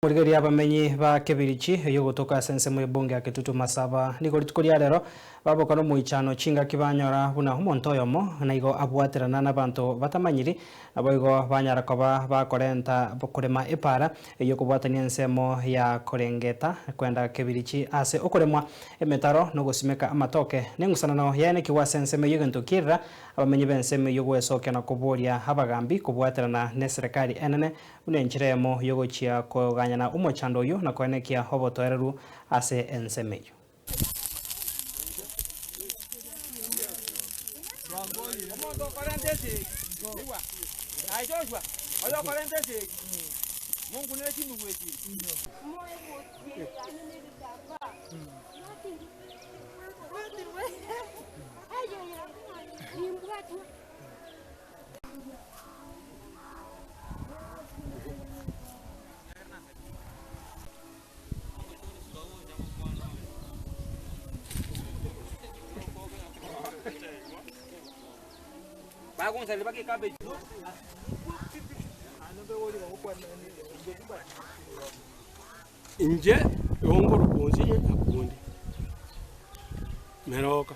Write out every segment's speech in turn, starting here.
Murigeri abamenyi ba Kebirichi yo gutoka sense mu bunge ya Kitutu Masaba niko litukoria rero babokano mu ichano chinga kibanyora buna humonto yomo na igo abwaterana n'abantu batamanyiri abo igo banyara koba bakorenta bokurema ipara yo kubwatania nsemo ya korengeta kwenda Kebirichi ase okoremwa emetaro no gusimeka amatoke nengusanano yene kiwa sense me yogentokira abamenyi benseme yo gwesoke na kuboria abagambi kubwaterana ne serikali enene unenchiremo yo gochia ko na umochando yo na kwenekia hobotoereru ase ensemeyo Bagong sa libagi cabbage. Inje yongoro bonzi akundi meroka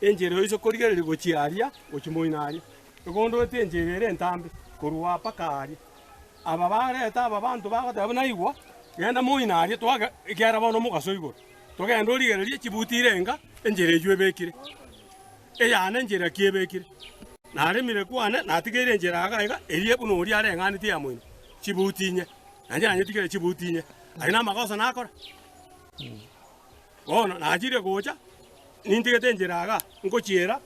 enjero iso korigere ligochiaria ochimoinaria gondo tenjerere entambe kurwa pakari aba bareta aba bantu bagata naigwa genda moinaria twaga ikiara bono mugaso igoro togenda origererie chibutirenga enjere jwebekire eyane enjere kiebekire naremire kwane natigere njera agaiga erie buno ori arengani tia mwino chibutinye anje anye tigere chibutinye aina makosa nakora ono najire gocha nintigete njera aga ngochiera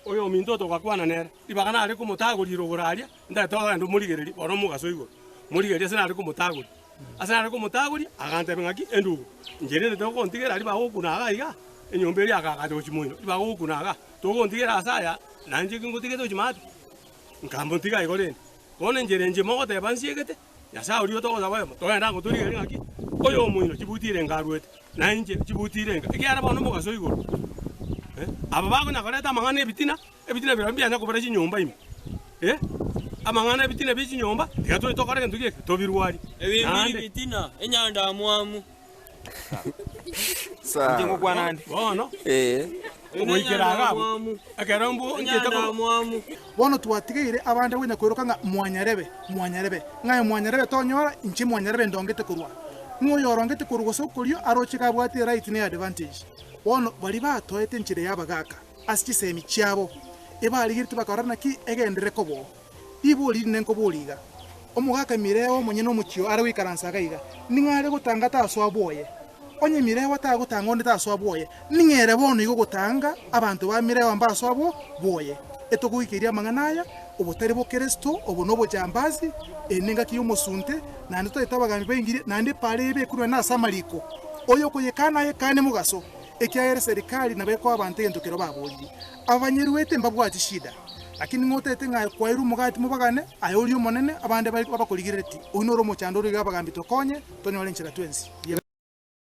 oyo minto to gakwana nere ibagana ari kumutaguriro buraria ndatoga ndo murigereri bono mugaso igoro murigeria sina ari kumutaguri asana ari kumutaguri agante bengaki endugu njere to kontigera ari bagukuna agaiga enyomberi akagate ochimoino ibagukuna aga to kontigera asaya nanje kingotigete uchimatu nkambotiga igoreni one njerenje mogote bansiegete yasa uri to goza wemo to enda ngoturi ngaki oyo muino chibutire ngarwete nanje chibutire ikiara bono mugaso igoro aba bago nakoreta mangane ebitina birambia nya kubara chinyomba imi amangane ebitina bichinyomba tigato tokore ntuge to birwari Bitina enyanda mwamu sa ndingo kwanandi bono bono twatigeire abande wina kwirukanga mwanyarebe ng'aye tonyora inchi mwanyarebe ndongete kurwa ng'oyorongete kurwa sokorio arochika bwati right ne advantage bono bari batoete nchire yabagaka asichisemi chiabo ebaligirite bakorana ki egendere kobo ibuli nenko boliga omugaka mireo monyene omuchio ari wikaransa gaiga ningare gutanga taswa boye onye mirewa tagutanga onde taswa boye ningere bono igo gutanga abantu ba mirewa mbaswa boye etokuikiria manganaya obotari bo Kristo obonobo jambazi enenga kiyo musunte nande to etabagambi bengire nande parebe kurwa na samaliko oyo kuyekana yekane mugaso ekiaere serikali nabeko abantu entokero baboli abanyerwete mbabwati shida lakini ngotete ngaye kwairu mugati mubagane ayori monene abande bali abakorigireti unoro mochando riga bagambi tokonye tonyole nchira twensi